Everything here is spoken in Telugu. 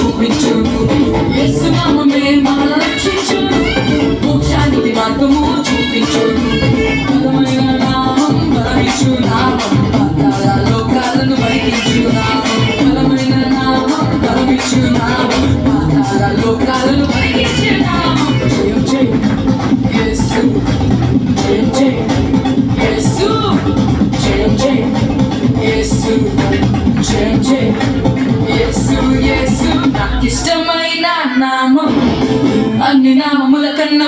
చూపించును. యేసు నామమే మనల్ని రక్షించును, మోక్షానికి మార్గము చూపించును. బలమైన నామం, బలమిచ్చు నామం, పాతాళ లోకాలను వణికించు నామం. బలమైన నామం, బలమిచ్చు నామం, పాతాళ లోకాలను వణికించు నామం. జయం జయం యేసు, జయం జయం యేసు, జయం జయం యేసు, జయం జయం యేసు. యేసు నాకిష్టమైన నామం, అన్ని నామముల కన్నా